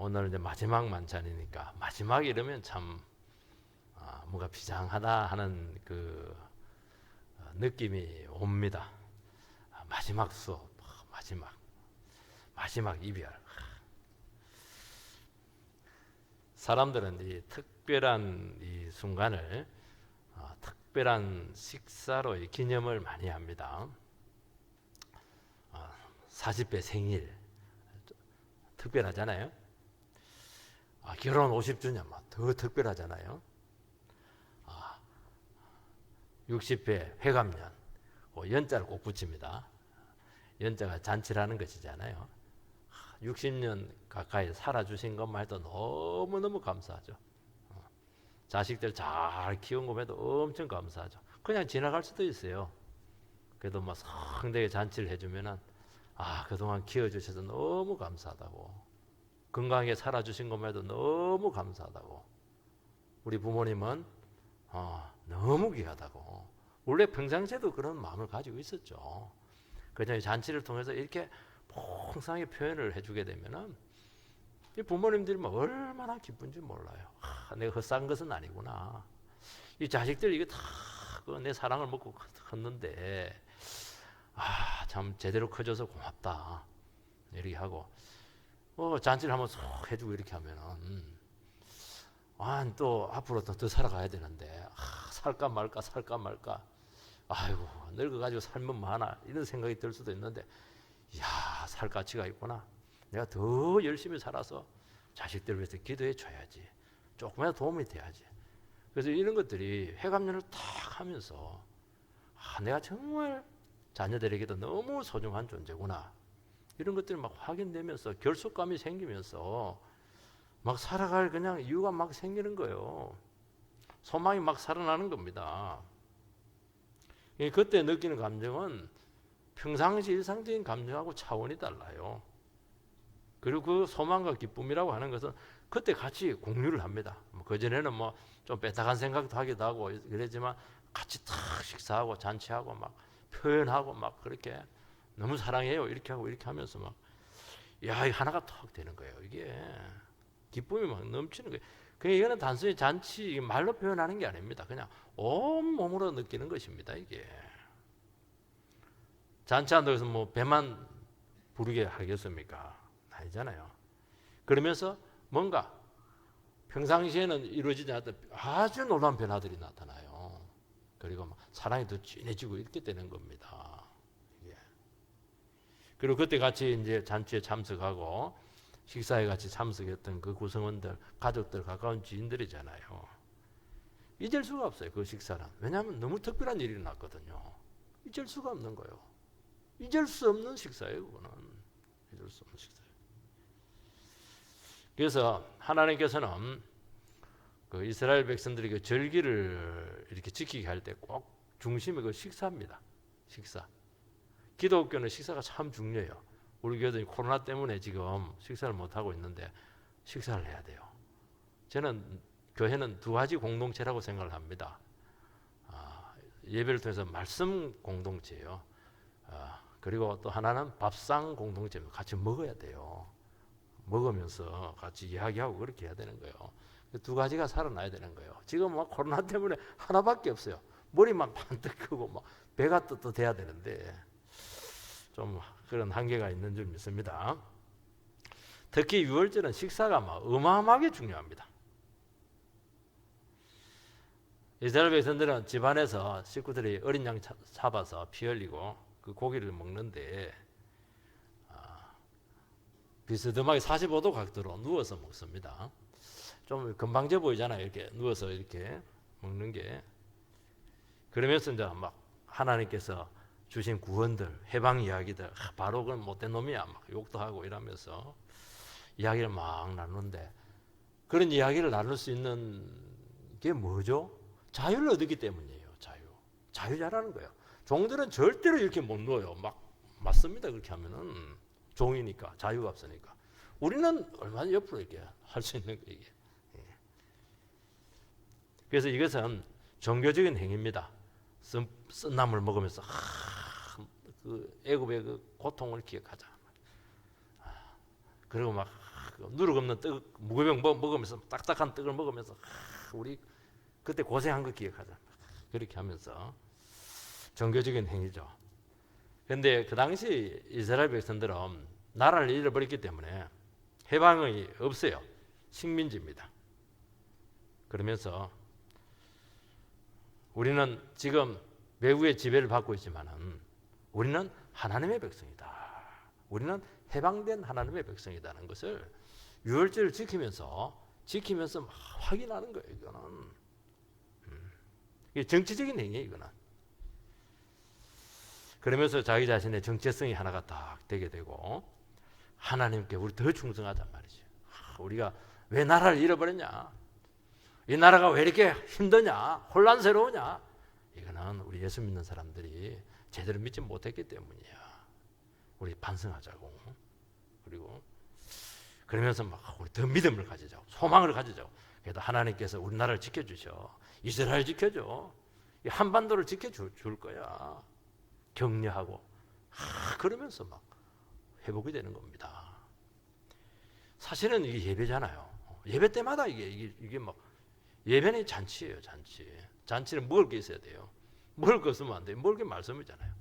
오늘 이제 마지막 만찬이니까 마지막 이러면 참 뭔가 비장하다 하는 그 느낌이 옵니다. 마지막 수업, 마지막 이별. 사람들은 이 특별한 이 순간을 특별한 식사로 이 기념을 많이 합니다. 40배 생일 특별하잖아요. 결혼 50주년 더 특별하잖아요. 60회 회갑년 연자를 꼭 붙입니다. 연자가 잔치라는 것이잖아요. 60년 가까이 살아주신 것만 해도 너무너무 감사하죠. 자식들 잘 키운 것에도 엄청 감사하죠. 그냥 지나갈 수도 있어요. 그래도 막 성대하게 잔치를 해주면은 그동안 키워주셔서 너무 감사하다고, 건강하게 살아주신 것만 해도 너무 감사하다고, 우리 부모님은 너무 귀하다고. 원래 평상시에도 그런 마음을 가지고 있었죠. 그냥 잔치를 통해서 이렇게 풍성하게 표현을 해주게 되면은 이 부모님들이 막 얼마나 기쁜지 몰라요. 내가 헛산 것은 아니구나. 이 자식들이 이게 다 내 사랑을 먹고 컸는데 참 제대로 커져서 고맙다 이렇게 하고 잔치를 한번 쏙 해주고 이렇게 하면은 또 앞으로 더 살아가야 되는데 살까 말까 아이고 늙어가지고 살면 뭐하나 이런 생각이 들 수도 있는데 살 가치가 있구나. 내가 더 열심히 살아서 자식들을 위해서 기도해 줘야지. 조금이라도 도움이 돼야지. 그래서 이런 것들이 회감년을 딱 하면서 내가 정말 자녀들에게도 너무 소중한 존재구나. 이런 것들이 막 확인되면서 결속감이 생기면서 막 살아갈 그냥 이유가 막 생기는 거예요. 소망이 막 살아나는 겁니다. 그때 느끼는 감정은 평상시 일상적인 감정하고 차원이 달라요. 그리고 그 소망과 기쁨이라고 하는 것은 그때 같이 공유를 합니다. 그전에는 좀 뺏어간 생각도 하기도 하고 그랬지만 같이 탁 식사하고 잔치하고 막 표현하고 막 그렇게 너무 사랑해요 이렇게 하고 이렇게 하면서 막 하나가 턱 되는 거예요. 이게 기쁨이 막 넘치는 거예요. 그냥 이거는 단순히 잔치 말로 표현하는 게 아닙니다. 그냥 온 몸으로 느끼는 것입니다. 이게 잔치한다고 해서 배만 부르게 하겠습니까? 아니잖아요. 그러면서 뭔가 평상시에는 이루어지지 않았던 아주 놀라운 변화들이 나타나요. 그리고 사랑이 더 진해지고 이렇게 되는 겁니다. 그리고 그때 같이 이제 잔치에 참석하고 식사에 같이 참석했던 그 구성원들, 가족들, 가까운 지인들이잖아요. 잊을 수가 없어요. 그 식사는. 왜냐하면 너무 특별한 일이 났거든요. 잊을 수가 없는 거예요. 잊을 수 없는 식사예요. 그거는 잊을 수 없는 식사예요. 그래서 하나님께서는 그 이스라엘 백성들이 그 절기를 이렇게 지키게 할 때 꼭 중심이 그 식사입니다. 식사. 기독교는 식사가 참 중요해요. 우리 교회도 코로나 때문에 지금 식사를 못 하고 있는데 식사를 해야 돼요. 저는 교회는 두 가지 공동체라고 생각을 합니다. 예배를 통해서 말씀 공동체예요. 그리고 또 하나는 밥상 공동체입니다. 같이 먹어야 돼요. 먹으면서 같이 이야기하고 그렇게 해야 되는 거예요. 두 가지가 살아나야 되는 거예요. 지금 코로나 때문에 하나밖에 없어요. 머리만 반뜩 크고 배가 또 돼야 되는데 좀 그런 한계가 있는 줄 믿습니다. 특히 유월절은 식사가 어마어마하게 중요합니다. 이스라엘 백성들은 집안에서 식구들이 어린 양 잡아서 피 흘리고 그 고기를 먹는데 비스듬하게 45도 각도로 누워서 먹습니다. 좀 건방져 보이잖아요. 이렇게 누워서 이렇게 먹는 게. 그러면서 이제 하나님께서 주신 구원들, 해방 이야기들, 바로 그건 못된 놈이야 욕도 하고 이러면서 이야기를 막 나누는데, 그런 이야기를 나눌 수 있는 게 뭐죠? 자유를 얻었기 때문이에요. 자유 잘하는 거예요. 종들은 절대로 이렇게 못 누워요. 맞습니다. 그렇게 하면은 종이니까, 자유가 없으니까. 우리는 얼마나 옆으로 이렇게 할 수 있는 거예요. 이게. 그래서 이것은 종교적인 행위입니다. 쓴 나물 먹으면서 그 애굽의 그 고통을 기억하자. 그리고 누룩 없는 떡 무교병 먹으면서 딱딱한 떡을 먹으면서 우리 그때 고생한 거 기억하자. 그렇게 하면서 종교적인 행위죠. 그런데 그 당시 이스라엘 백성들은 나라를 잃어버렸기 때문에 해방이 없어요. 식민지입니다. 그러면서 우리는 지금 외국의 지배를 받고 있지만은 우리는 하나님의 백성이다. 우리는 해방된 하나님의 백성이라는 것을 유월절을 지키면서 막 확인하는 거예요. 이거는 이게 정치적인 행위예요. 이거는. 그러면서 자기 자신의 정체성이 하나가 딱 되게 되고 하나님께 우리 더 충성하단 말이죠. 우리가 왜 나라를 잃어버렸냐? 이 나라가 왜 이렇게 힘드냐? 혼란스러우냐? 이거는 우리 예수 믿는 사람들이 제대로 믿지 못했기 때문이야. 우리 반성하자고. 그리고 그러면서 막 우리 더 믿음을 가지자고, 소망을 가지자고. 그래도 하나님께서 우리나라를 지켜주셔. 이스라엘 지켜줘. 이 한반도를 지켜줄 거야. 격려하고. 그러면서 막 회복이 되는 겁니다. 사실은 이게 예배잖아요. 예배 때마다 이게 막 예배는 잔치예요, 잔치. 잔치는 먹을 게 있어야 돼요. 먹을 거 없으면 안 돼요. 먹을 게 말씀이잖아요.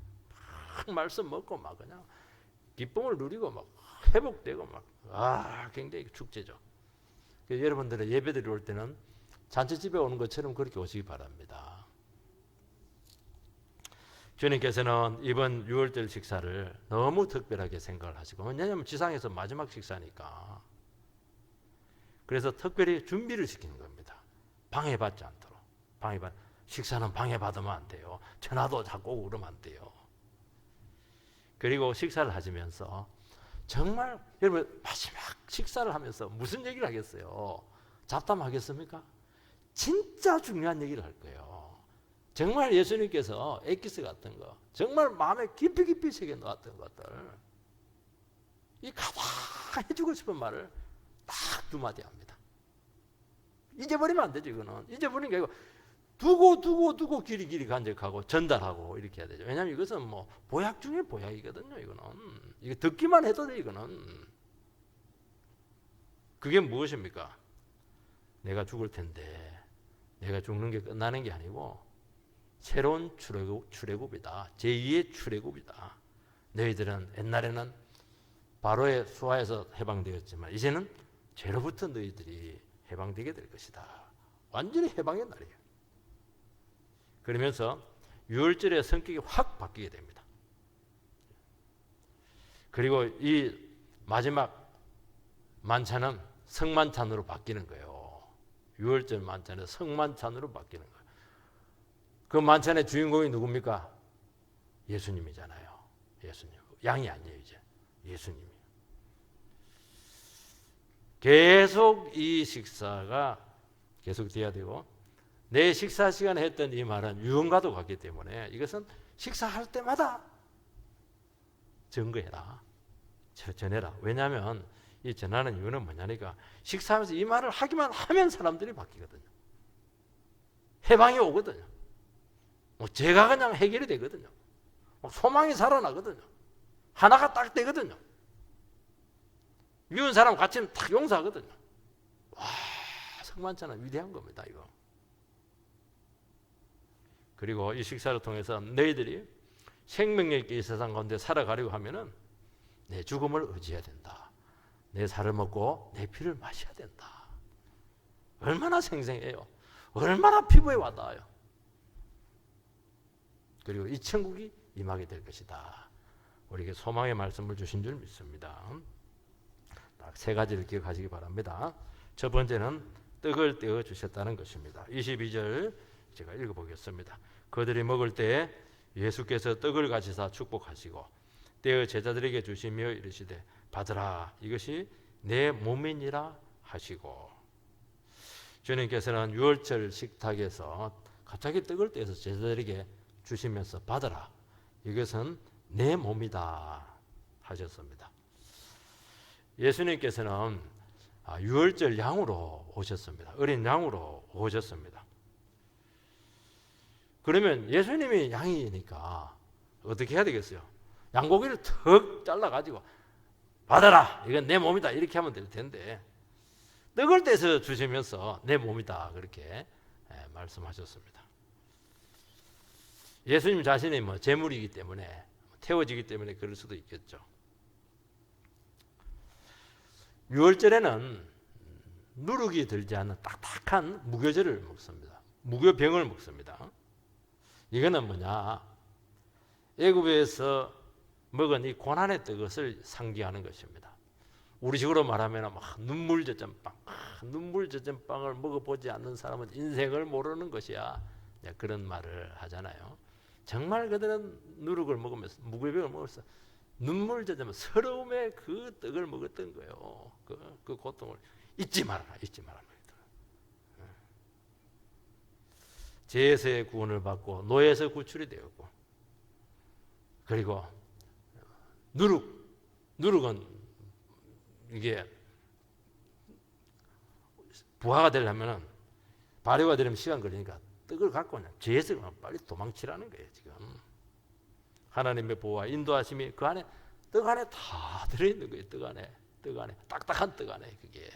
막 말씀 먹고 막 그냥 기쁨을 누리고 막 회복되고 막 굉장히 축제죠. 여러분들의 예배들이 올 때는 잔치집에 오는 것처럼 그렇게 오시기 바랍니다. 주님께서는 이번 6월절 식사를 너무 특별하게 생각을 하시고, 왜냐하면 지상에서 마지막 식사니까. 그래서 특별히 준비를 시키는 겁니다. 방해받지 않도록. 식사는 방해받으면 안 돼요. 전화도 자꾸 그러면 안 돼요. 그리고 식사를 하시면서 정말 여러분 마지막 식사를 하면서 무슨 얘기를 하겠어요? 잡담하겠습니까? 진짜 중요한 얘기를 할 거예요. 정말 예수님께서 엑기스 같은 거, 정말 마음에 깊이 새겨 넣었던 것들, 이 가장 해주고 싶은 말을 딱 두 마디 합니다. 잊어버리면 안 되죠. 이거는 잊어버리는 게 아니고 두고 길이 간직하고 전달하고 이렇게 해야 되죠. 왜냐하면 이것은 뭐 보약 중에 보약이거든요. 이거는 이거 듣기만 해도 돼. 이거는 그게 무엇입니까? 내가 죽을 텐데 내가 죽는 게 끝나는 게 아니고 새로운 출애굽이다. 제2의 출애굽이다. 너희들은 옛날에는 바로의 수하에서 해방되었지만 이제는 죄로부터 너희들이 해방되게 될 것이다. 완전히 해방의 날이에요. 그러면서 유월절의 성격이 확 바뀌게 됩니다. 그리고 이 마지막 만찬은 성만찬으로 바뀌는 거예요. 유월절 만찬은 성만찬으로 바뀌는 거예요. 그 만찬의 주인공이 누굽니까? 예수님이잖아요. 예수님. 양이 아니에요, 이제. 예수님이. 계속 이 식사가 계속 돼야 되고, 내 식사 시간에 했던 이 말은 유언과도 같기 때문에 이것은 식사할 때마다 증거해라. 전해라. 왜냐하면 이 전하는 이유는 뭐냐니까 식사하면서 이 말을 하기만 하면 사람들이 바뀌거든요. 해방이 오거든요. 죄가 그냥 해결이 되거든요. 소망이 살아나거든요. 하나가 딱 되거든요. 미운 사람 같이 딱 용서하거든요. 와, 성만찬은 위대한 겁니다, 이거. 그리고 이 식사를 통해서 너희들이 생명력 있게 이 세상 가운데 살아가려고 하면은 내 죽음을 의지해야 된다. 내 살을 먹고 내 피를 마셔야 된다. 얼마나 생생해요. 얼마나 피부에 와닿아요. 그리고 이 천국이 임하게 될 것이다. 우리에게 소망의 말씀을 주신 줄 믿습니다. 딱 세 가지를 기억하시기 바랍니다. 첫 번째는 떡을 떼어 주셨다는 것입니다. 22절 제가 읽어보겠습니다. 그들이 먹을 때 예수께서 떡을 가지사 축복하시고 떼어 제자들에게 주시며 이르시되 받으라 이것이 내 몸이니라 하시고, 주님께서는 유월절 식탁에서 갑자기 떡을 떼어서 제자들에게 주시면서 받으라 이것은 내 몸이다 하셨습니다. 예수님께서는 유월절 양으로 오셨습니다. 어린 양으로 오셨습니다. 그러면 예수님이 양이니까 어떻게 해야 되겠어요? 양고기를 턱 잘라가지고 받아라, 이건 내 몸이다, 이렇게 하면 될 텐데 떡을 떼서 주시면서 내 몸이다, 그렇게 말씀하셨습니다. 예수님 자신이 뭐 제물이기 때문에, 태워지기 때문에 그럴 수도 있겠죠. 유월절에는 누룩이 들지 않는 딱딱한 무교절을 먹습니다. 무교병을 먹습니다. 이거는 뭐냐, 애굽에서 먹은 이 고난의 떡을 상징하는 것입니다. 우리식으로 말하면 막 눈물 젖은 빵, 눈물 젖은 빵을 먹어보지 않는 사람은 인생을 모르는 것이야, 그런 말을 하잖아요. 정말 그들은 누룩을 먹으면서, 무교병을 먹으면서 눈물 젖으면 서러움의 그 떡을 먹었던 거예요. 그 고통을 잊지 말아라, 잊지 말아라. 죄에서의 구원을 받고 노예에서 구출이 되었고, 그리고 누룩은 이게 부하가 되려면, 발효가 되려면 시간 걸리니까 떡을 갖고 그냥 죄에서 빨리 도망치라는 거예요. 지금 하나님의 보호와 인도하심이 그 안에, 떡 안에 다 들어있는 거예요. 떡 안에 딱딱한 떡 안에. 그게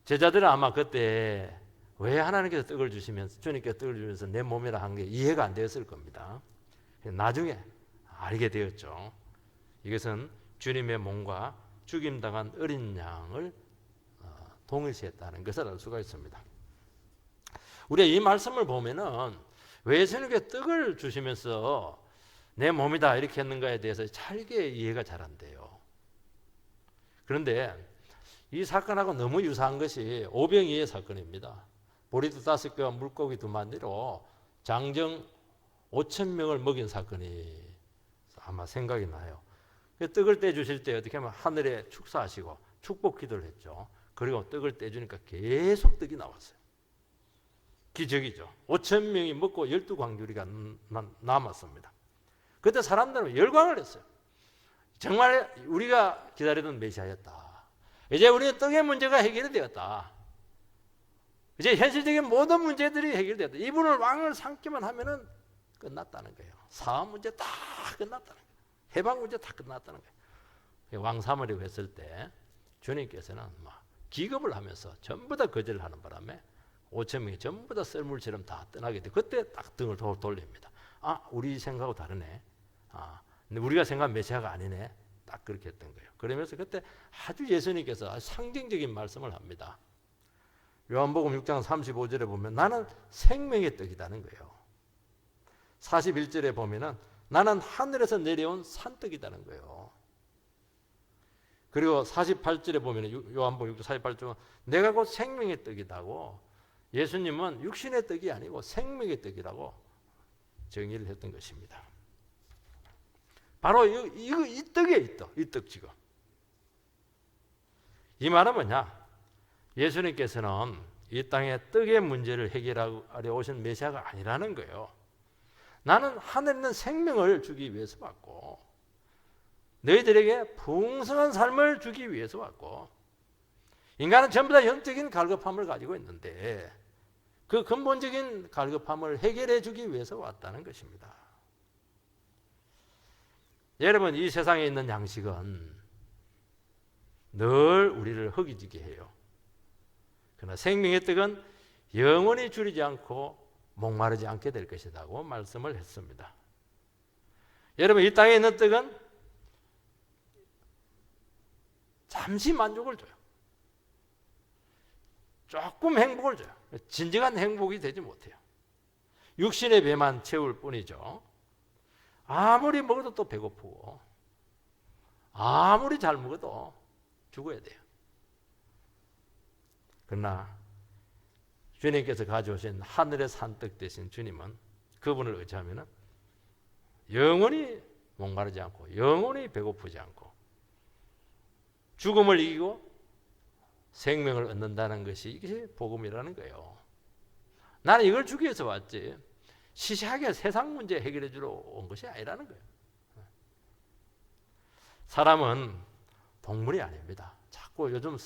제자들은 아마 그때 왜 하나님께서 떡을 주시면서, 주님께서 떡을 주면서 내 몸이라 한 게 이해가 안 되었을 겁니다. 나중에 알게 되었죠. 이것은 주님의 몸과 죽임당한 어린 양을 동일시했다는 것을 알 수가 있습니다. 우리가 이 말씀을 보면은 왜 예수님께 떡을 주시면서 내 몸이다 이렇게 했는가에 대해서 잘게 이해가 잘 안 돼요. 그런데 이 사건하고 너무 유사한 것이 오병이의 사건입니다. 보리도 5개와 물고기 2마리로 장정 5,000명을 먹인 사건이 아마 생각이 나요. 떡을 떼주실 때 어떻게 하면 하늘에 축사하시고 축복 기도를 했죠. 그리고 떡을 떼주니까 계속 떡이 나왔어요. 기적이죠. 5,000명이 먹고 12광주리가 남았습니다. 그때 사람들은 열광을 했어요. 정말 우리가 기다리던 메시아였다. 이제 우리의 떡의 문제가 해결이 되었다. 이제 현실적인 모든 문제들이 해결되었다. 이분을 왕을 삼기만 하면은 끝났다는 거예요. 사업 문제 다 끝났다는 거예요. 해방 문제 다 끝났다는 거예요. 왕 삼으려고 했을 때 주님께서는 막 기겁을 하면서 전부 다 거절을 하는 바람에 5,000명이 전부 다 썰물처럼 다 떠나게 돼. 그때 딱 등을 돌립니다. 아, 우리 생각하고 다르네. 근데 우리가 생각한 메시아가 아니네. 딱 그렇게 했던 거예요. 그러면서 그때 아주 예수님께서 아주 상징적인 말씀을 합니다. 요한복음 6장 35절에 보면 나는 생명의 떡이라는 거예요. 41절에 보면은 나는 하늘에서 내려온 산떡이라는 거예요. 그리고 48절에 보면 요한복음 6장 48절에 내가 곧 생명의 떡이다고, 예수님은 육신의 떡이 아니고 생명의 떡이라고 정의를 했던 것입니다. 바로 이 떡이에요. 이 떡 지금. 이 말은 뭐냐? 예수님께서는 이 땅의 떡의 문제를 해결하려 오신 메시아가 아니라는 거예요. 나는 하늘에 있는 생명을 주기 위해서 왔고, 너희들에게 풍성한 삶을 주기 위해서 왔고, 인간은 전부 다 영적인 갈급함을 가지고 있는데 그 근본적인 갈급함을 해결해 주기 위해서 왔다는 것입니다. 여러분, 이 세상에 있는 양식은 늘 우리를 허기지게 해요. 그러나 생명의 떡은 영원히 줄이지 않고 목마르지 않게 될 것이라고 말씀을 했습니다. 여러분, 이 땅에 있는 떡은 잠시 만족을 줘요. 조금 행복을 줘요. 진정한 행복이 되지 못해요. 육신의 배만 채울 뿐이죠. 아무리 먹어도 또 배고프고, 아무리 잘 먹어도 죽어야 돼요. 그러나 주님께서 가져오신 하늘의 산떡 대신 주님은, 그분을 의지하면 영원히 목마르지 않고 영원히 배고프지 않고 죽음을 이기고 생명을 얻는다는 것이, 이게 복음이라는 거예요. 나는 이걸 주기 위해서 왔지 시시하게 세상 문제 해결해 주러 온 것이 아니라는 거예요. 사람은 동물이 아닙니다. 자꾸 요즘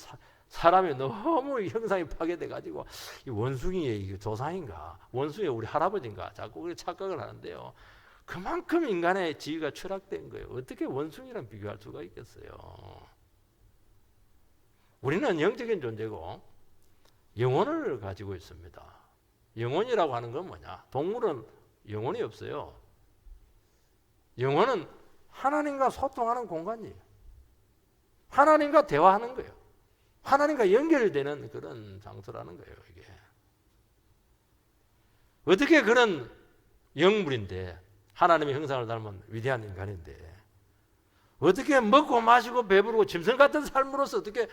사람이 너무 형상이 파괴돼 가지고 이 원숭이의 조상인가, 원숭이의 우리 할아버지인가 자꾸 그렇게 착각을 하는데요. 그만큼 인간의 지위가 추락된 거예요. 어떻게 원숭이랑 비교할 수가 있겠어요? 우리는 영적인 존재고 영혼을 가지고 있습니다. 영혼이라고 하는 건 뭐냐? 동물은 영혼이 없어요. 영혼은 하나님과 소통하는 공간이에요. 하나님과 대화하는 거예요. 하나님과 연결되는 그런 장소라는 거예요. 이게 어떻게 그런 영물인데, 하나님의 형상을 닮은 위대한 인간인데 어떻게 먹고 마시고 배부르고 짐승 같은 삶으로서 어떻게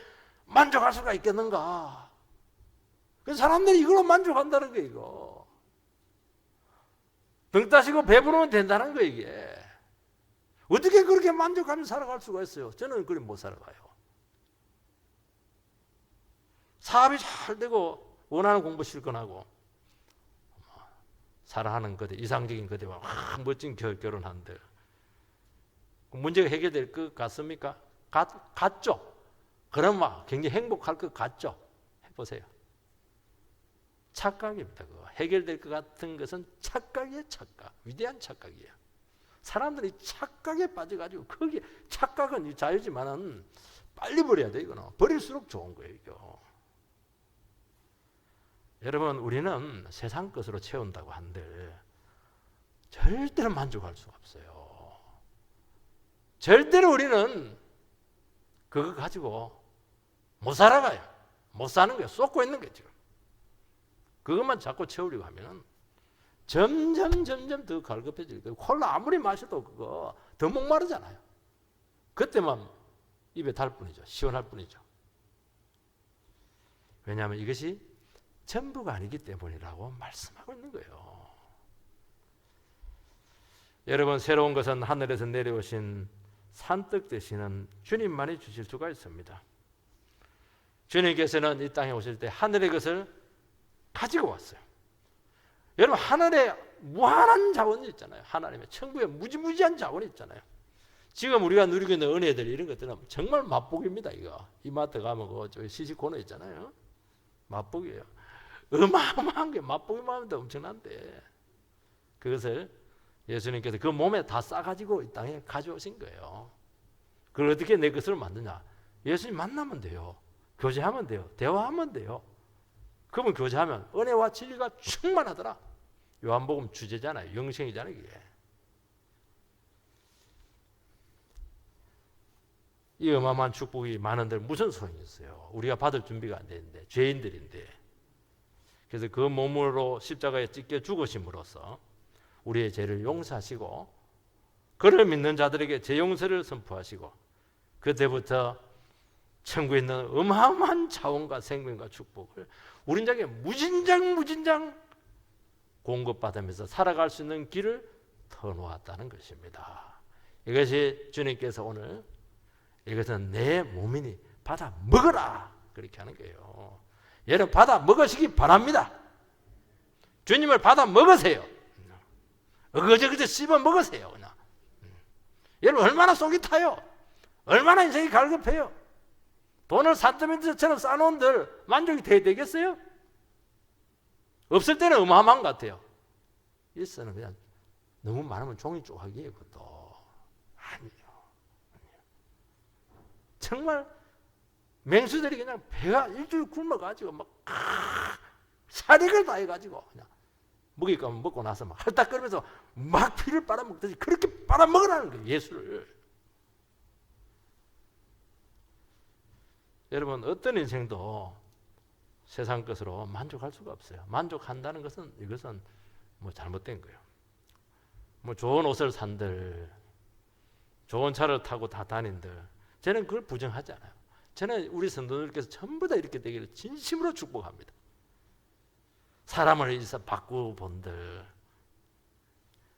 만족할 수가 있겠는가? 그 사람들이 이걸로 만족한다는 거예요. 이거 등 따시고 배부르면 된다는 거예요. 이게 어떻게 그렇게 만족하며 살아갈 수가 있어요? 저는 그렇게 못 살아가요. 사업이 잘 되고 원하는 공부 실컷 하고 사랑하는 그대, 이상적인 그대와 멋진 결혼한들 문제가 해결될 것 같습니까? 같죠? 그럼 굉장히 행복할 것 같죠? 해보세요. 착각입니다. 그거. 해결될 것 같은 것은 착각이에요. 착각. 위대한 착각이에요. 사람들이 착각에 빠져가지고, 거기에 착각은 자유지만은 빨리 버려야 돼. 이거는 버릴수록 좋은 거예요. 이거. 여러분, 우리는 세상 것으로 채운다고 한들 절대로 만족할 수가 없어요. 절대로 우리는 그거 가지고 못 살아가요. 못 사는 거예요. 쏟고 있는 거예요. 지금 그것만 자꾸 채우려고 하면 점점 더 갈급해질 거예요. 콜라 아무리 마셔도 그거 더 목마르잖아요. 그때만 입에 달 뿐이죠. 시원할 뿐이죠. 왜냐하면 이것이 전부가 아니기 때문이라고 말씀하고 있는 거예요. 여러분, 새로운 것은 하늘에서 내려오신 산뜻 되시는 주님만이 주실 수가 있습니다. 주님께서는 이 땅에 오실 때 하늘의 것을 가지고 왔어요. 여러분, 하늘에 무한한 자원이 있잖아요. 하나님의 천국에 무지무지한 자원이 있잖아요. 지금 우리가 누리고 있는 은혜들, 이런 것들은 정말 맛보기입니다. 이거 이마트 가면 그 시식 코너 있잖아요. 맛보기예요. 어마어마한 게 맛보기만 하면 엄청난데, 그것을 예수님께서 그 몸에 다 싸가지고 이 땅에 가져오신 거예요. 그걸 어떻게 내 것을 만드냐? 예수님 만나면 돼요. 교제하면 돼요. 대화하면 돼요. 그러면 교제하면 은혜와 진리가 충만하더라. 요한복음 주제잖아요. 영생이잖아요. 이게. 이 어마어마한 축복이 많은데 무슨 소용이 있어요? 우리가 받을 준비가 안 되는데, 죄인들인데. 그래서 그 몸으로 십자가에 찢겨 죽으심으로써 우리의 죄를 용서하시고, 그를 믿는 자들에게 죄 용서를 선포하시고, 그때부터 천국에 있는 어마어마한 자원과 생명과 축복을 우리에게 무진장 공급받으면서 살아갈 수 있는 길을 터놓았다는 것입니다. 이것이 주님께서 오늘 이것은 내 몸이니 받아 먹어라, 그렇게 하는 거예요. 여러분, 받아 먹으시기 바랍니다. 주님을 받아 먹으세요. 어거저거저 씹어 먹으세요. 그냥. 여러분, 얼마나 속이 타요? 얼마나 인생이 갈급해요? 돈을 산더미처럼 쌓아놓은들 만족이 되겠어요? 없을 때는 어마어마한 것 같아요. 있어는 그냥 너무 많으면 종이 쪼가기예요. 그것도 아니에요. 정말 맹수들이 그냥 배가 일주일 굶어가지고 막 사력을 다 해가지고 그냥 먹을 거면 먹고 나서 막 헐떡거리면서 막 피를 빨아먹듯이 그렇게 빨아먹으라는 거예요. 예수를. 여러분, 어떤 인생도 세상 것으로 만족할 수가 없어요. 만족한다는 것은 이것은 뭐 잘못된 거예요. 뭐 좋은 옷을 산들, 좋은 차를 타고 다 다닌들, 저는 그걸 부정하지 않아요. 저는 우리 성도들께서 전부 다 이렇게 되기를 진심으로 축복합니다. 사람을 일서 바꾸고 본들,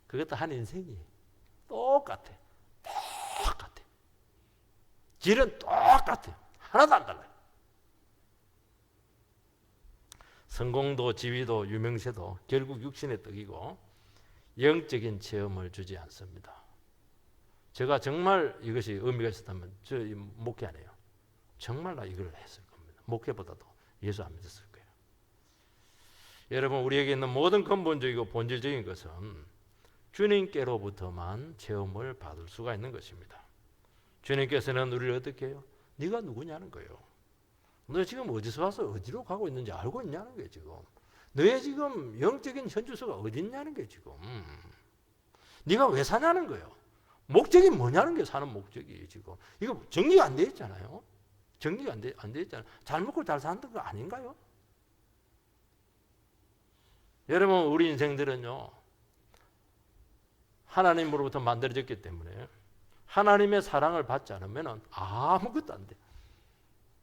그것도 한 인생이 똑같아. 길은 똑같아요. 하나도 안 달라요. 성공도 지위도 유명세도 결국 육신의 떡이고 영적인 체험을 주지 않습니다. 제가 정말 이것이 의미가 있었다면 저 목회 안 해요. 정말 나 이걸 했을 겁니다. 목회보다도 예수 안 믿었을 거예요. 여러분, 우리에게 있는 모든 근본적이고 본질적인 것은 주님께로부터만 체험을 받을 수가 있는 것입니다. 주님께서는 우리를 어떻게 해요? 네가 누구냐는 거예요. 너 지금 어디서 와서 어디로 가고 있는지 알고 있냐는 거예요. 지금 너의 지금 영적인 현주소가 어디 있냐는 거예요. 지금 네가 왜 사냐는 거예요. 목적이 뭐냐는 게 사는 목적이 지금 이거 정리가 안 돼 있잖아요. 정리가 안 돼 있잖아요. 잘 먹고 잘 사는 거 아닌가요? 여러분 우리 인생들은요 하나님으로부터 만들어졌기 때문에 하나님의 사랑을 받지 않으면 아무것도 안 돼.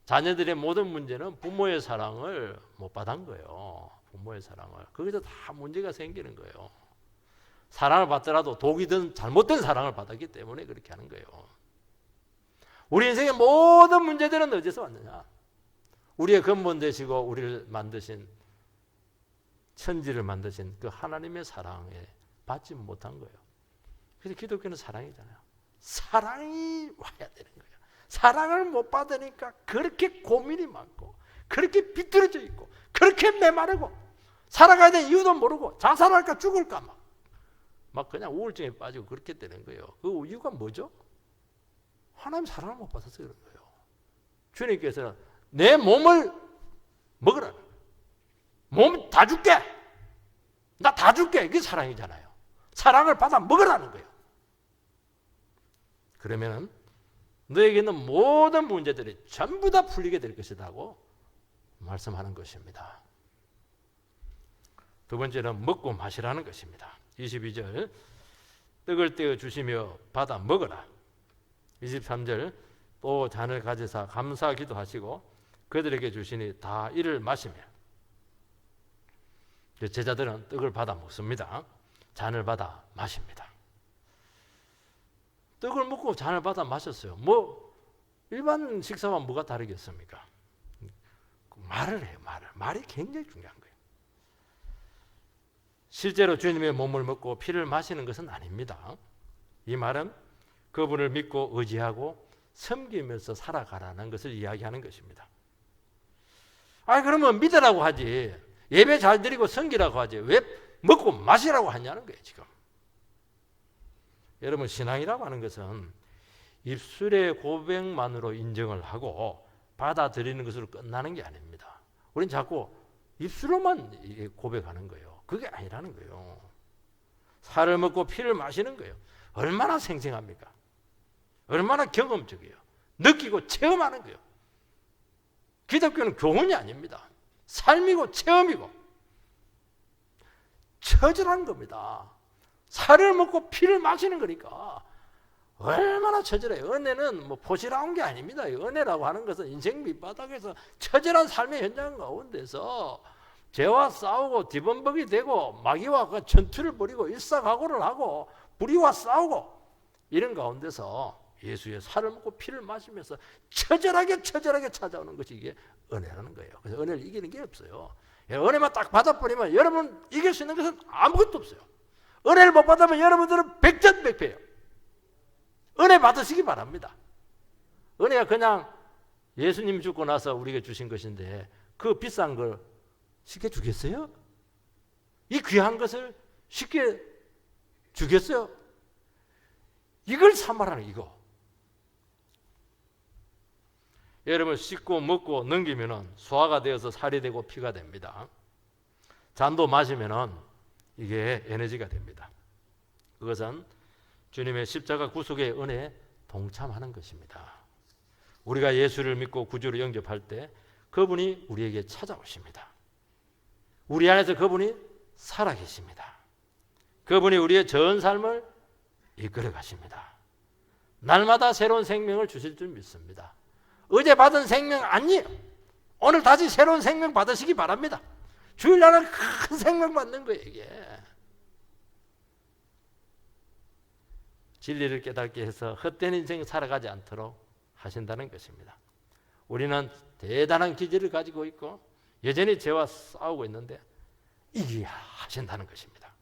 자녀들의 모든 문제는 부모의 사랑을 못 받은 거예요. 부모의 사랑을. 거기서 다 문제가 생기는 거예요. 사랑을 받더라도 독이든 잘못된 사랑을 받았기 때문에 그렇게 하는 거예요. 우리 인생의 모든 문제들은 어디서 왔느냐? 우리의 근본 되시고 우리를 만드신 천지를 만드신 그 하나님의 사랑에 받지 못한 거예요. 그래서 기독교는 사랑이잖아요. 사랑이 와야 되는 거예요. 사랑을 못 받으니까 그렇게 고민이 많고 그렇게 비뚤어져 있고 그렇게 메마르고 살아가야 되는 이유도 모르고 자살할까 죽을까 막 그냥 우울증에 빠지고 그렇게 되는 거예요. 그 이유가 뭐죠? 하나님 사랑을 못 받아서 그런 거예요. 주님께서는 내 몸을 먹으라는 거예요. 몸 다 줄게. 나 다 줄게. 이게 사랑이잖아요. 사랑을 받아 먹으라는 거예요. 그러면 너에게 있는 모든 문제들이 전부 다 풀리게 될 것이라고 말씀하는 것입니다. 두 번째는 먹고 마시라는 것입니다. 22절 떡을 떼어 주시며 받아 먹어라. 23절 또 잔을 가지사 감사 기도하시고 그들에게 주시니 다 이를 마시며 제자들은 떡을 받아 먹습니다. 잔을 받아 마십니다. 떡을 먹고 잔을 받아 마셨어요. 뭐 일반 식사와 뭐가 다르겠습니까? 말을 해요. 말이 굉장히 중요한 거예요. 실제로 주님의 몸을 먹고 피를 마시는 것은 아닙니다. 이 말은 그분을 믿고 의지하고 섬기면서 살아가라는 것을 이야기하는 것입니다. 그러면 믿으라고 하지 예배 잘 드리고 섬기라고 하지 왜 먹고 마시라고 하냐는 거예요. 지금 여러분 신앙이라고 하는 것은 입술의 고백만으로 인정을 하고 받아들이는 것으로 끝나는 게 아닙니다. 우린 자꾸 입술로만 고백하는 거예요. 그게 아니라는 거예요. 살을 먹고 피를 마시는 거예요. 얼마나 생생합니까? 얼마나 경험적이에요. 느끼고 체험하는 거예요. 기독교는 교훈이 아닙니다. 삶이고 체험이고 처절한 겁니다. 살을 먹고 피를 마시는 거니까 얼마나 처절해요. 은혜는 뭐 포시라운 게 아닙니다. 은혜라고 하는 것은 인생 밑바닥에서 처절한 삶의 현장 가운데서 죄와 싸우고 뒤범벅이 되고 마귀와 그 전투를 벌이고 일사각오를 하고 불의와 싸우고 이런 가운데서 예수의 살을 먹고 피를 마시면서 처절하게 찾아오는 것이 이게 은혜라는 거예요. 그래서 은혜를 이기는 게 없어요. 은혜만 딱 받아버리면 여러분 이길 수 있는 것은 아무것도 없어요. 은혜를 못 받으면 여러분들은 백전백패예요. 은혜 받으시기 바랍니다. 은혜가 그냥 예수님 죽고 나서 우리에게 주신 것인데 그 비싼 걸 쉽게 주겠어요? 이 귀한 것을 쉽게 주겠어요? 이걸 삼아라는 이거. 여러분 씻고 먹고 넘기면 소화가 되어서 살이 되고 피가 됩니다. 잔도 마시면 이게 에너지가 됩니다. 그것은 주님의 십자가 구속의 은혜에 동참하는 것입니다. 우리가 예수를 믿고 구주로 영접할 때 그분이 우리에게 찾아오십니다. 우리 안에서 그분이 살아계십니다. 그분이 우리의 전 삶을 이끌어 가십니다. 날마다 새로운 생명을 주실 줄 믿습니다. 어제 받은 생명 아니에요. 오늘 다시 새로운 생명 받으시기 바랍니다. 주일날은 큰 생명 받는 거예요. 이게 진리를 깨닫게 해서 헛된 인생 살아가지 않도록 하신다는 것입니다. 우리는 대단한 기질을 가지고 있고 여전히 죄와 싸우고 있는데 이겨야 하신다는 것입니다.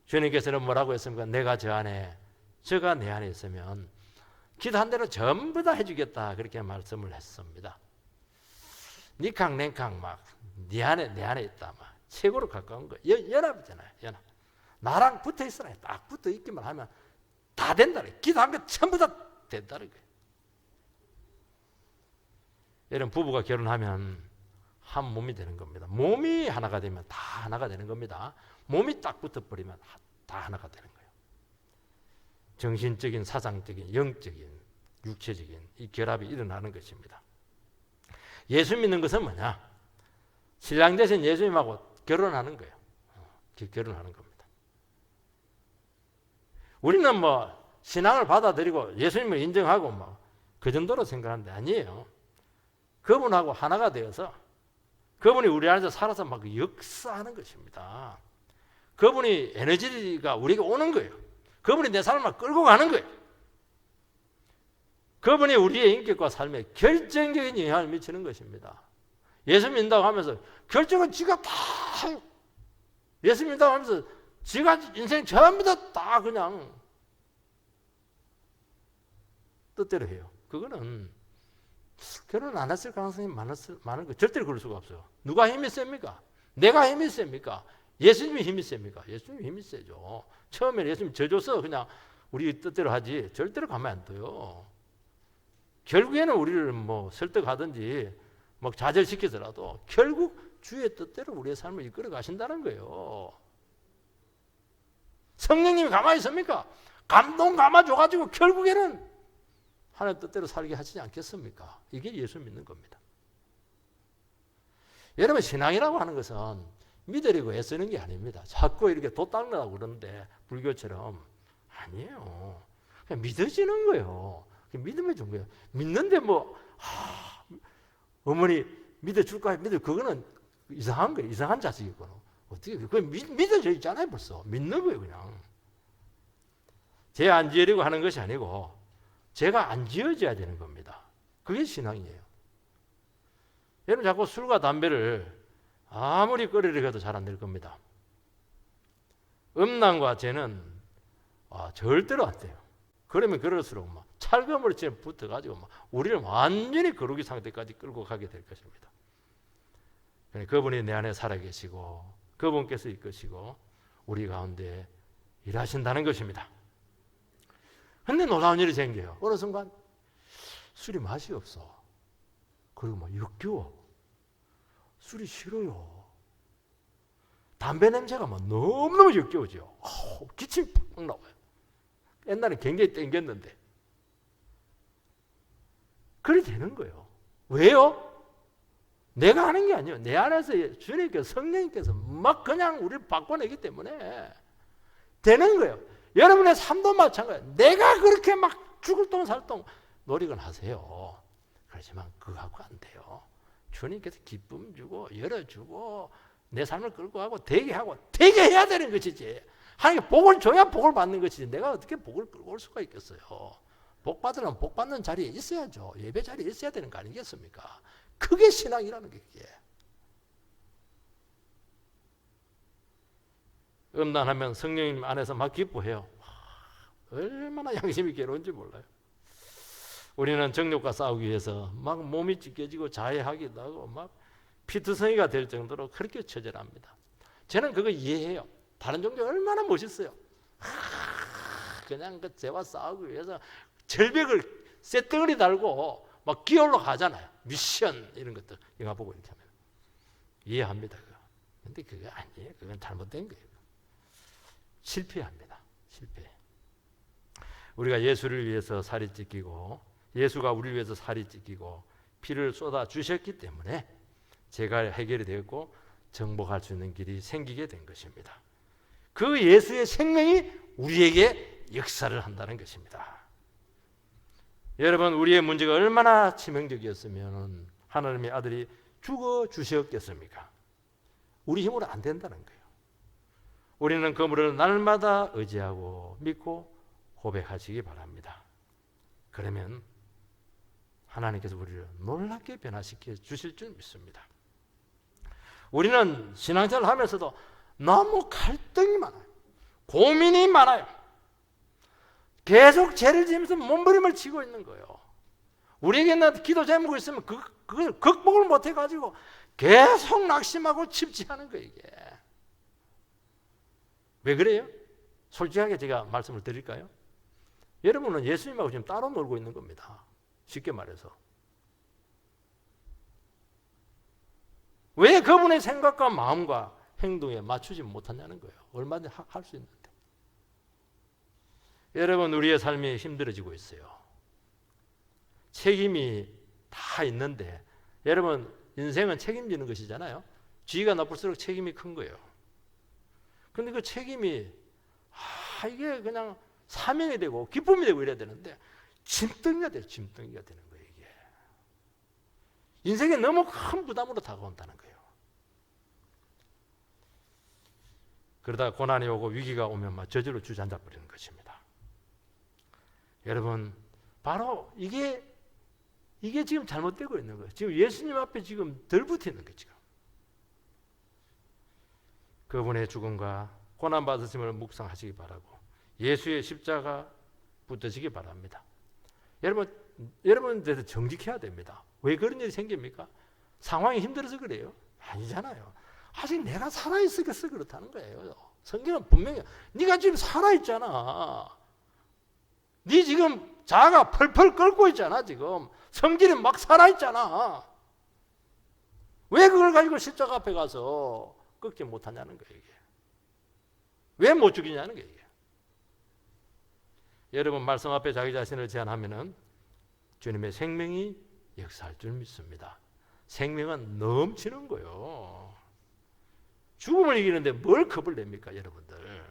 주님께서는 뭐라고 했습니까? 내가 저 안에 저가 내 안에 있으면 기도한 대로 전부 다 해주겠다 그렇게 말씀을 했습니다. 니캉 냉캉 막 네 안에 내 안에 있다 막 최고로 가까운 거 연합이잖아요. 연합. 나랑 붙어 있으라. 딱 붙어 있기만 하면 다 된다. 기도한 거 전부 다 된다는 거예요. 이런 부부가 결혼하면 한 몸이 되는 겁니다. 몸이 하나가 되면 다 하나가 되는 겁니다. 몸이 딱 붙어버리면 다 하나가 되는 거예요. 정신적인, 사상적인, 영적인, 육체적인 이 결합이 일어나는 것입니다. 예수 믿는 것은 뭐냐? 신랑 대신 예수님하고 결혼하는 거예요. 결혼하는 겁니다. 우리는 뭐 신앙을 받아들이고 예수님을 인정하고 뭐 그 정도로 생각하는데 아니에요. 그분하고 하나가 되어서 그분이 우리 안에서 살아서 막 역사하는 것입니다. 그분이 에너지가 우리에게 오는 거예요. 그분이 내 삶을 끌고 가는 거예요. 그분이 우리의 인격과 삶에 결정적인 영향을 미치는 것입니다. 예수 믿는다고 하면서 결정은 지가 다 해요. 예수 믿는다고 하면서 지가 인생 전부 다 그냥 뜻대로 해요. 그거는 결혼 안 했을 가능성이 많은 거. 절대로 그럴 수가 없어요. 누가 힘이 셉니까? 내가 힘이 셉니까? 예수님이 힘이 셉니까? 예수님이 힘이 세죠. 처음에 예수님 져줘서 그냥 우리 뜻대로 하지 절대로 가면 안 돼요. 결국에는 우리를 뭐 설득하든지 뭐 좌절시키더라도 결국 주의 뜻대로 우리의 삶을 이끌어 가신다는 거예요. 성령님이 가만히 있습니까? 감동 감아줘가지고 결국에는 하나님 뜻대로 살게 하시지 않겠습니까? 이게 예수 믿는 겁니다. 여러분 신앙이라고 하는 것은 믿으려고 애쓰는 게 아닙니다. 자꾸 이렇게 도 닦으려고 그러는데 불교처럼 아니에요. 그냥 믿어지는 거예요. 믿음을 준 거예요. 믿는데 뭐 어머니 믿어줄까? 그거는 이상한 거예요. 이상한 자식이거든. 어떻게 그거 믿어져 있잖아요. 벌써 믿는 거예요. 그냥 죄 안 지으려고 하는 것이 아니고 죄가 안 지어져야 되는 겁니다. 그게 신앙이에요. 여러분 자꾸 술과 담배를 아무리 끓이려고 해도 잘 안 될 겁니다. 음란과 죄는 절대로 안 돼요. 그러면 그럴수록 막 찰거머리 붙어가지고 막 우리를 완전히 거룩이 상태까지 끌고 가게 될 것입니다. 그분이 내 안에 살아계시고 그분께서 이끄시고 우리 가운데 일하신다는 것입니다. 근데 놀라운 일이 생겨요. 어느 순간 술이 맛이 없어. 그리고 막 역겨워. 술이 싫어요. 담배 냄새가 막 너무너무 역겨워져. 기침이 팍 나와요. 옛날에 굉장히 땡겼는데 그렇게 되는 거예요. 왜요? 내가 하는 게 아니에요. 내 안에서 주님께서 성령님께서 막 그냥 우리를 바꿔내기 때문에 되는 거예요. 여러분의 삶도 마찬가지예요. 내가 그렇게 막 죽을 똥 살 똥 노력은 하세요. 그렇지만 그거하고 안 돼요. 주님께서 기쁨 주고 열어주고 내 삶을 끌고 가고 되게 하고 되게 해야 되는 것이지. 하나님께 복을 줘야 복을 받는 것이지 내가 어떻게 복을 끌고 올 수가 있겠어요. 복 받으려면 복 받는 자리에 있어야죠. 예배 자리에 있어야 되는 거 아니겠습니까? 그게 신앙이라는 게 그게. 음란하면 성령님 안에서 막 기뻐해요. 얼마나 양심이 괴로운지 몰라요. 우리는 정욕과 싸우기 위해서 막 몸이 찢겨지고 자해하기도 하고 막 피투성이가 될 정도로 그렇게 처절합니다. 저는 그거 이해해요. 다른 종교 얼마나 멋있어요. 그냥 그 죄와 싸우기 위해서 절벽을 쇳덩어리 달고 막 기어올라 가잖아요. 미션 이런 것들 영화 보고 이렇게 하면 이해합니다. 그런데 그거 아니에요. 그건 잘못된 거예요. 실패합니다. 실패. 우리가 예수를 위해서 살이 찢기고 예수가 우리를 위해서 살이 찢기고 피를 쏟아 주셨기 때문에 죄가 해결이 되었고 정복할 수 있는 길이 생기게 된 것입니다. 그 예수의 생명이 우리에게 역사를 한다는 것입니다. 여러분 우리의 문제가 얼마나 치명적이었으면 하나님의 아들이 죽어 주셨겠습니까? 우리 힘으로 안 된다는 거예요. 우리는 그분을 날마다 의지하고 믿고 고백하시기 바랍니다. 그러면 하나님께서 우리를 놀랍게 변화시켜 주실 줄 믿습니다. 우리는 신앙생활을 하면서도 너무 갈등이 많아요. 고민이 많아요. 계속 죄를 지면서 몸부림을 치고 있는 거예요. 우리에게는 기도 제목이 있으면 그걸 극복을 못해가지고 계속 낙심하고 침체하는 거예요. 이게. 왜 그래요? 솔직하게 제가 말씀을 드릴까요? 여러분은 예수님하고 지금 따로 놀고 있는 겁니다. 쉽게 말해서. 왜 그분의 생각과 마음과 행동에 맞추지 못하냐는 거예요. 얼마든지 할 수 있는데. 여러분, 우리의 삶이 힘들어지고 있어요. 책임이 다 있는데, 여러분, 인생은 책임지는 것이잖아요. 지위가 높을수록 책임이 큰 거예요. 그런데 그 책임이 이게 그냥 사명이 되고 기쁨이 되고 이래야 되는데 짐덩이가 돼요. 짐덩이가 되는 거예요. 이게 인생에 너무 큰 부담으로 다가온다는 거예요. 그러다 고난이 오고 위기가 오면 막 저절로 주저앉아 버리는 것입니다. 여러분, 바로 이게 지금 잘못되고 있는 거예요. 지금 예수님 앞에 지금 덜 붙이는 거예요. 지금 그분의 죽음과 고난 받으심을 묵상하시기 바라고 예수의 십자가 붙드시기 바랍니다. 여러분들도 정직해야 됩니다. 왜 그런 일이 생깁니까? 상황이 힘들어서 그래요? 아니잖아요. 아직 내가 살아있어서 그렇다는 거예요. 성경은 분명히 네가 지금 살아있잖아. 네 지금 자아가 펄펄 끓고 있잖아. 지금 성질이 막 살아있잖아. 왜 그걸 가지고 십자가 앞에 가서 꺾지 못하냐는 거예요. 이게. 왜 못 죽이냐는 거예요. 이게. 여러분, 말씀 앞에 자기 자신을 제한하면은 주님의 생명이 역사할 줄 믿습니다. 생명은 넘치는 거예요. 죽음을 이기는데 뭘 겁을 냅니까, 여러분들?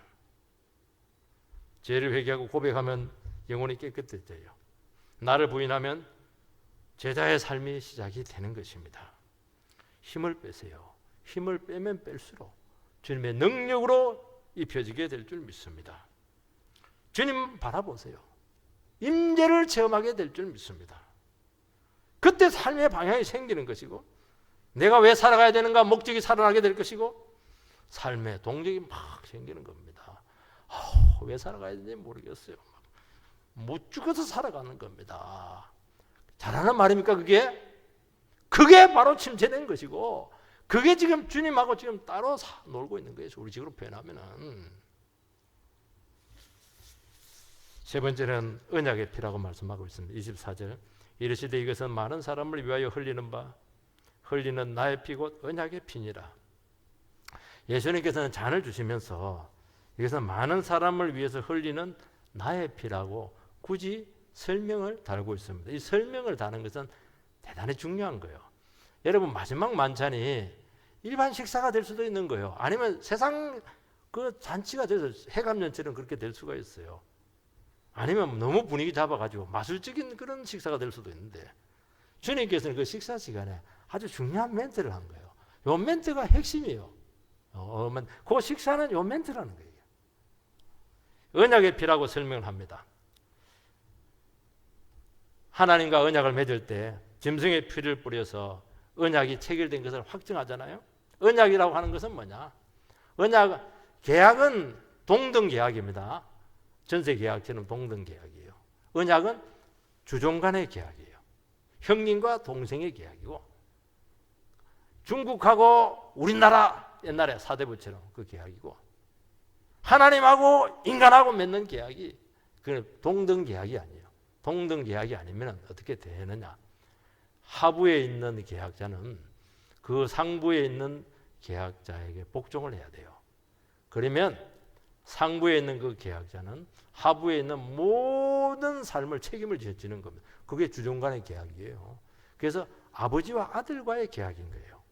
죄를 회개하고 고백하면 영혼이 깨끗해져요. 나를 부인하면 제자의 삶이 시작이 되는 것입니다. 힘을 빼세요. 힘을 빼면 뺄수록 주님의 능력으로 입혀지게 될 줄 믿습니다. 주님 바라보세요. 임재를 체험하게 될 줄 믿습니다. 그때 삶의 방향이 생기는 것이고 내가 왜 살아가야 되는가 목적이 살아나게 될 것이고 삶의 동력이 막 생기는 겁니다. 왜 살아가야 되는지 모르겠어요. 못 죽어서 살아가는 겁니다. 잘하는 말입니까 그게? 그게 바로 침체된 것이고 그게 지금 주님하고 지금 따로 놀고 있는 거예요. 우리 식으로 표현하면은. 세 번째는 언약의 피라고 말씀하고 있습니다. 24절. 이르시되 이것은 많은 사람을 위하여 흘리는 나의 피 곧 언약의 피니라. 예수님께서는 잔을 주시면서 이것은 많은 사람을 위해서 흘리는 나의 피라고 굳이 설명을 달고 있습니다. 이 설명을 다는 것은 대단히 중요한 거예요. 여러분, 마지막 만찬이 일반 식사가 될 수도 있는 거예요. 아니면 세상 그 잔치가 돼서 해감연처럼 그렇게 될 수가 있어요. 아니면 너무 분위기 잡아가지고 마술적인 그런 식사가 될 수도 있는데 주님께서는 그 식사 시간에 아주 중요한 멘트를 한 거예요. 요 멘트가 핵심이에요. 그 식사는 요 멘트라는 거예요. 언약의 피라고 설명을 합니다. 하나님과 언약을 맺을 때 짐승의 피를 뿌려서 언약이 체결된 것을 확증하잖아요. 언약이라고 하는 것은 뭐냐? 계약은 동등 계약입니다. 전세 계약처럼 동등 계약이에요. 언약은 주종 간의 계약이에요. 형님과 동생의 계약이고 중국하고 우리나라 옛날에 사대부처럼 그 계약이고 하나님하고 인간하고 맺는 계약이 그 동등 계약이 아니에요. 동등 계약이 아니면 어떻게 되느냐? 하부에 있는 계약자는 그 상부에 있는 계약자에게 복종을 해야 돼요. 그러면 상부에 있는 그 계약자는 하부에 있는 모든 삶을 책임을 지는 겁니다. 그게 주종 간의 계약이에요. 그래서 아버지와 아들과의 계약인 거예요.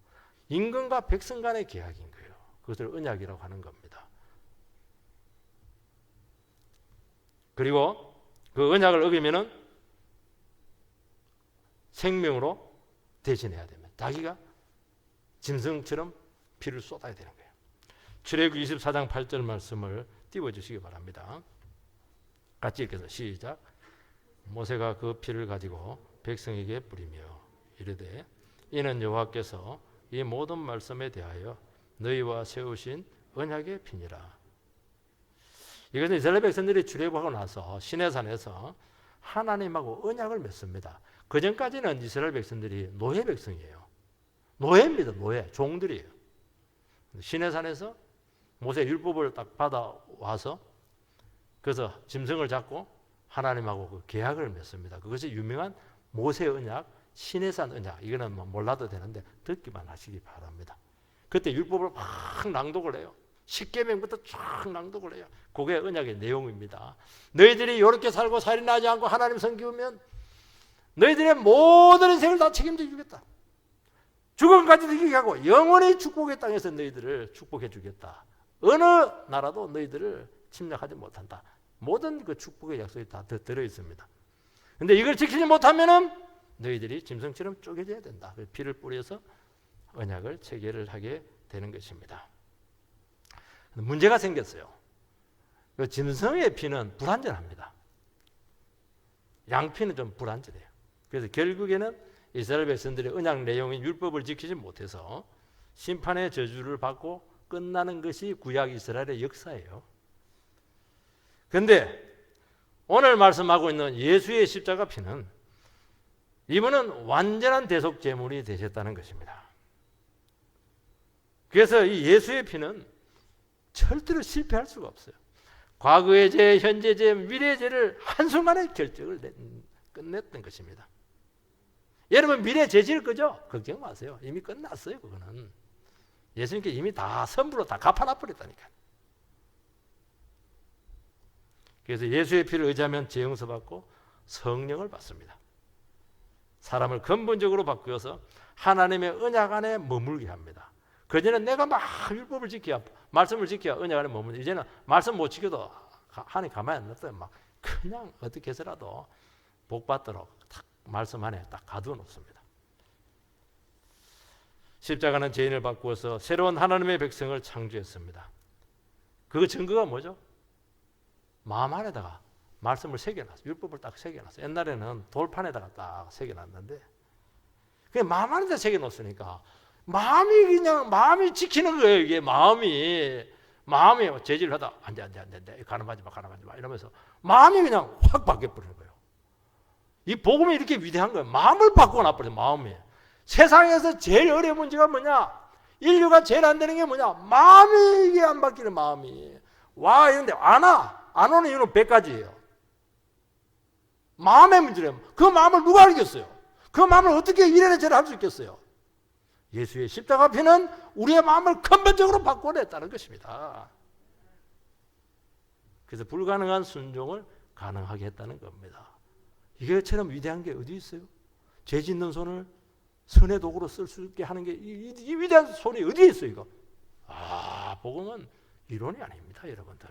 임금과 백성 간의 계약인 거예요. 그것을 언약이라고 하는 겁니다. 그리고 그 언약을 어기면은 생명으로 대신해야 됩니다. 자기가 짐승처럼 피를 쏟아야 되는 거예요. 출애굽기 24장 8절 말씀을 띄워주시기 바랍니다. 같이 읽겠습니다. 시작. 모세가 그 피를 가지고 백성에게 뿌리며 이르되 이는 여호와께서 이 모든 말씀에 대하여 너희와 세우신 언약의 피니라. 이것은 이스라엘 백성들이 출애굽하고 나서 시내산에서 하나님하고 언약을 맺습니다. 그 전까지는 이스라엘 백성들이 노예 백성이에요. 노예입니다. 노예, 종들이에요. 시내산에서 모세 율법을 딱 받아와서 그래서 짐승을 잡고 하나님하고 그 계약을 맺습니다. 그것이 유명한 모세 언약, 시내산 언약. 이거는 뭐 몰라도 되는데 듣기만 하시기 바랍니다. 그때 율법을 막 낭독을 해요. 십계명부터 쫙 낭독을 해요. 그게 언약의 내용입니다. 너희들이 이렇게 살고 살인하지 않고 하나님 섬기면 너희들의 모든 인생을 다 책임져 주겠다. 죽음까지도 이기게 하고 영원히 축복의 땅에서 너희들을 축복해 주겠다. 어느 나라도 너희들을 침략하지 못한다. 모든 그 축복의 약속이 다 들어 있습니다. 근데 이걸 지키지 못하면은 너희들이 짐승처럼 쪼개져야 된다. 피를 뿌려서 언약을 체결을 하게 되는 것입니다. 문제가 생겼어요. 그 짐승의 피는 불완전합니다. 양피는 좀 불완전해요. 그래서 결국에는 이스라엘 백성들의 언약 내용인 율법을 지키지 못해서 심판의 저주를 받고 끝나는 것이 구약 이스라엘의 역사예요. 그런데 오늘 말씀하고 있는 예수의 십자가 피는 이분은 완전한 대속 제물이 되셨다는 것입니다. 그래서 이 예수의 피는 절대로 실패할 수가 없어요. 과거의 죄, 현재 죄, 미래의 죄를 한순간에 결정을 끝냈던 것입니다. 여러분 미래 죄 지을 거죠? 걱정 마세요. 이미 끝났어요. 그거는 예수님께 이미 다 선불로 다 갚아놔버렸다니까요. 그래서 예수의 피를 의지하면 죄 용서받고 성령을 받습니다. 사람을 근본적으로 바꾸어서 하나님의 언약 안에 머물게 합니다. 그전에 내가 막 율법을 지켜야 말씀을 지켜야 언약 안에 머무르는데 이제는 말씀 못 지켜도 하나님 가만히 안 놨어요. 막 그냥 어떻게 해서라도 복 받도록 딱 말씀 안에 딱 가두어 놓습니다. 십자가는 죄인을 바꾸어서 새로운 하나님의 백성을 창조했습니다. 그 증거가 뭐죠? 마음 안에다가 말씀을 새겨놨어요. 율법을 딱 새겨놨어요. 옛날에는 돌판에다가 딱 새겨놨는데 그냥 마음 안에다 새겨놓았으니까 마음이 지키는 거예요. 이게 마음이 죄질을 하다 안 돼. 가늠하지 마 이러면서 마음이 그냥 확 바뀌어버리는 거예요. 이 복음이 이렇게 위대한 거예요. 마음을 바꿔놔버려요. 마음이. 세상에서 제일 어려운 문제가 뭐냐? 인류가 제일 안 되는 게 뭐냐? 마음이 이게 안 바뀌는 마음이. 와 이런데 안 오는 이유는 100가지예요. 마음의 문제래요. 그 마음을 누가 알겠어요? 그 마음을 어떻게 이래저래 할 수 있겠어요? 예수의 십자가 피는 우리의 마음을 근본적으로 바꿔냈다는 것입니다. 그래서 불가능한 순종을 가능하게 했다는 겁니다. 이게처럼 위대한 게 어디 있어요? 죄 짓는 손을 선의 도구로 쓸 수 있게 하는 게 이 위대한 손이 어디에 있어요? 이거? 복음은 이론이 아닙니다, 여러분들.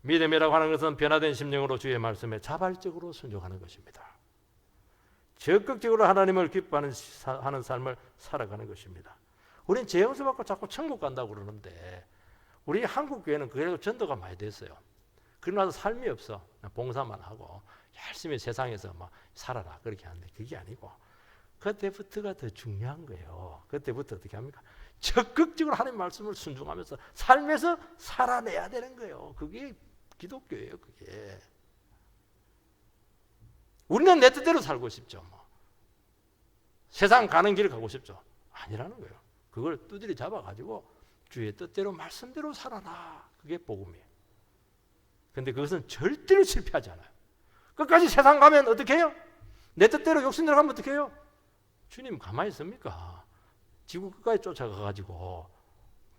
믿음이라고 하는 것은 변화된 심령으로 주의 말씀에 자발적으로 순종하는 것입니다. 적극적으로 하나님을 기뻐하는 삶을 살아가는 것입니다. 우리는 죄 용서 받고 자꾸 천국 간다고 그러는데 우리 한국 교회는 그래도 전도가 많이 됐어요. 그러나도 삶이 없어. 봉사만 하고 열심히 세상에서 막 살아라 그렇게 하는데 그게 아니고 그때부터가 더 중요한 거예요. 그때부터 어떻게 합니까? 적극적으로 하나님 말씀을 순종하면서 삶에서 살아내야 되는 거예요. 그게 기독교예요. 그게. 우리는 내 뜻대로 살고 싶죠. 세상 가는 길을 가고 싶죠. 아니라는 거예요. 그걸 두드려 잡아가지고 주의 뜻대로 말씀대로 살아라. 그게 복음이에요. 근데 그것은 절대로 실패하지 않아요. 끝까지 세상 가면 어떻게 해요? 내 뜻대로 욕심대로 가면 어떻게 해요? 주님 가만히 있습니까? 지구 끝까지 쫓아가가지고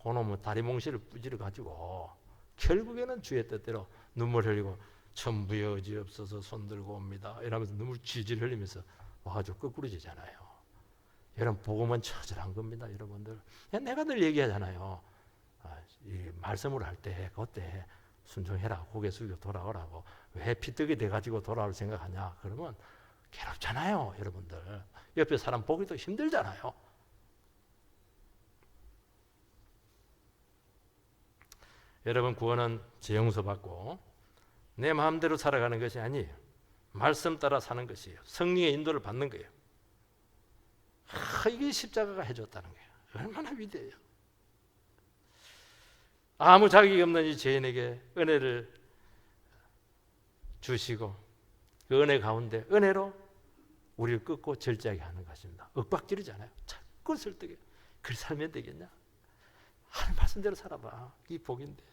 그놈의 다리 몽실을 부지러가지고 결국에는 주의 뜻대로 눈물 흘리고 천부의 의지 없어서 손들고 옵니다 이러면서 눈물 질질 흘리면서 와가지고 거꾸로지잖아요. 여러분 복음은 처절한 겁니다. 여러분들 내가 늘 얘기하잖아요. 이 말씀을 할 때 그때 순종해라. 고개 숙이고 돌아오라고. 왜 피떡이 돼가지고 돌아올 생각하냐? 그러면 괴롭잖아요. 여러분들 옆에 사람 보기도 힘들잖아요. 여러분 구원은 죄 용서받고 내 마음대로 살아가는 것이 아니에요. 말씀 따라 사는 것이에요. 성령의 인도를 받는 거예요. 이게 십자가가 해줬다는 거예요. 얼마나 위대해요. 아무 자격이 없는 이 죄인에게 은혜를 주시고 그 은혜 가운데 은혜로 우리를 끊고 절제하게 하는 것입니다. 윽박지르잖아요. 자꾸 설득해. 그렇게 살면 되겠냐? 하나님 말씀대로 살아봐. 이 복인데.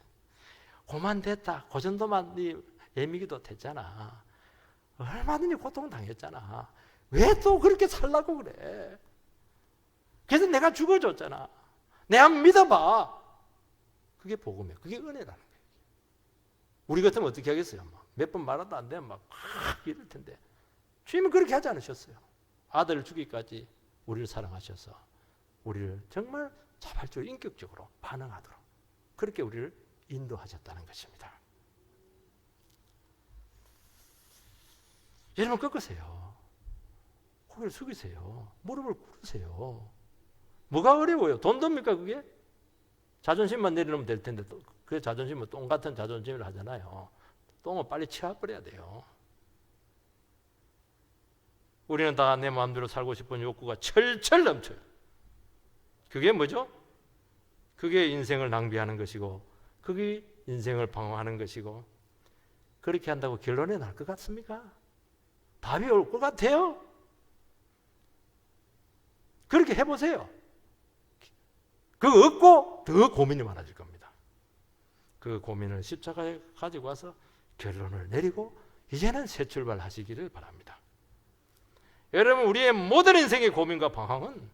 고만 됐다. 그 정도만 네 예미기도 됐잖아. 얼마든지 고통당했잖아. 왜 또 그렇게 살라고 그래? 그래서 내가 죽어줬잖아. 내 한번 믿어봐. 그게 복음이야. 그게 은혜라는 거예요. 우리 같으면 어떻게 하겠어요? 몇 번 말아도 안 되면 막 이럴 텐데 주님은 그렇게 하지 않으셨어요. 아들을 주기까지 우리를 사랑하셔서 우리를 정말 자발적으로 인격적으로 반응하도록 그렇게 우리를 인도하셨다는 것입니다. 여러분 꺾으세요. 고개를 숙이세요. 무릎을 꿇으세요. 뭐가 어려워요? 돈 듭니까 그게? 자존심만 내려놓으면 될 텐데 그 자존심은 똥 같은 자존심을 하잖아요. 똥은 빨리 치워버려야 돼요. 우리는 다 내 마음대로 살고 싶은 욕구가 철철 넘쳐요. 그게 뭐죠? 그게 인생을 낭비하는 것이고 그게 인생을 방어하는 것이고 그렇게 한다고 결론이 날 것 같습니까? 답이 올 것 같아요? 그렇게 해보세요. 그거 얻고 더 고민이 많아질 겁니다. 그 고민을 십자가에 가지고 와서 결론을 내리고 이제는 새 출발하시기를 바랍니다. 여러분 우리의 모든 인생의 고민과 방황은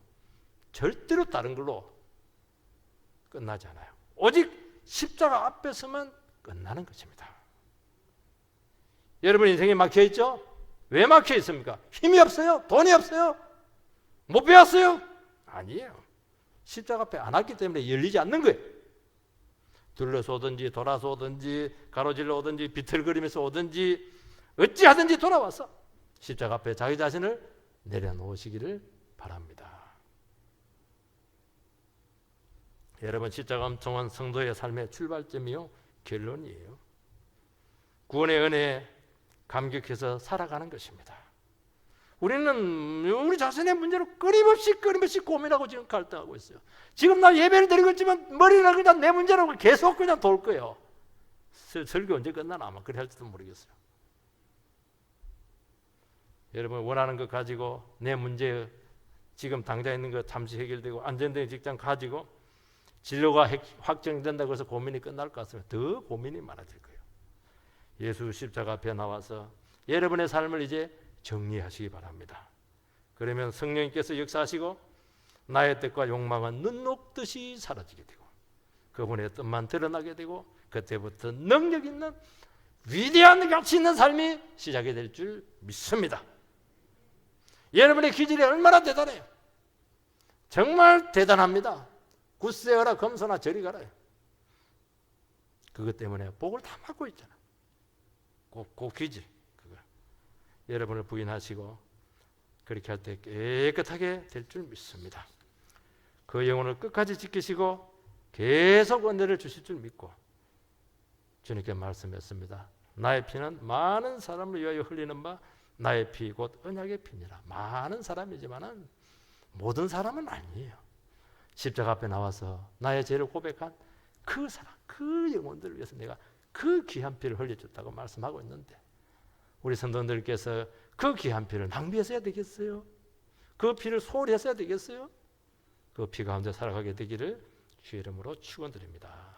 절대로 다른 걸로 끝나지 않아요. 오직 십자가 앞에서만 끝나는 것입니다. 여러분 인생이 막혀있죠? 왜 막혀 있습니까? 힘이 없어요? 돈이 없어요? 못 배웠어요? 아니에요. 십자가 앞에 안 왔기 때문에 열리지 않는 거예요. 둘러서 오든지 돌아서 오든지 가로질러 오든지 비틀거리면서 오든지 어찌하든지 돌아와서 십자가 앞에 자기 자신을 내려놓으시기를 바랍니다. 여러분 십자가 엄청난 성도의 삶의 출발점이요 결론이에요. 구원의 은혜에 감격해서 살아가는 것입니다. 우리는 우리 자신의 문제로 끊임없이 고민하고 지금 갈등하고 있어요. 지금 나 예배를 드리고 있지만 머리는 그냥 내 문제라고 계속 그냥 돌 거예요. 설교 언제 끝나나 아마 그래 할지도 모르겠어요. 여러분 원하는 것 가지고 내 문제 지금 당장 있는 거 잠시 해결되고 안정된 직장 가지고 진로가 확정된다고 해서 고민이 끝날 것 같으면 더 고민이 많아질 거예요. 예수 십자가 앞에 나와서 여러분의 삶을 이제 정리하시기 바랍니다. 그러면 성령님께서 역사하시고 나의 뜻과 욕망은 눈 녹듯이 사라지게 되고 그분의 뜻만 드러나게 되고 그때부터 능력 있는 위대한 가치 있는 삶이 시작이 될 줄 믿습니다. 여러분의 기질이 얼마나 대단해요. 정말 대단합니다. 굳세어라 검소나 저리 가라. 그것 때문에 복을 다 받고 있잖아. 그 기질 그거. 여러분을 부인하시고 그렇게 할 때 깨끗하게 될 줄 믿습니다. 그 영혼을 끝까지 지키시고 계속 은혜를 주실 줄 믿고 주님께 말씀했습니다. 나의 피는 많은 사람을 위하여 흘리는 바 나의 피 곧 언약의 피니라. 많은 사람이지만은 모든 사람은 아니에요. 십자가 앞에 나와서 나의 죄를 고백한 그 사람, 그 영혼들을 위해서 내가 그 귀한 피를 흘려줬다고 말씀하고 있는데 우리 성도님들께서 그 귀한 피를 낭비했어야 되겠어요? 그 피를 소홀히 했어야 되겠어요? 그 피 가운데 살아가게 되기를 주의 이름으로 축원드립니다.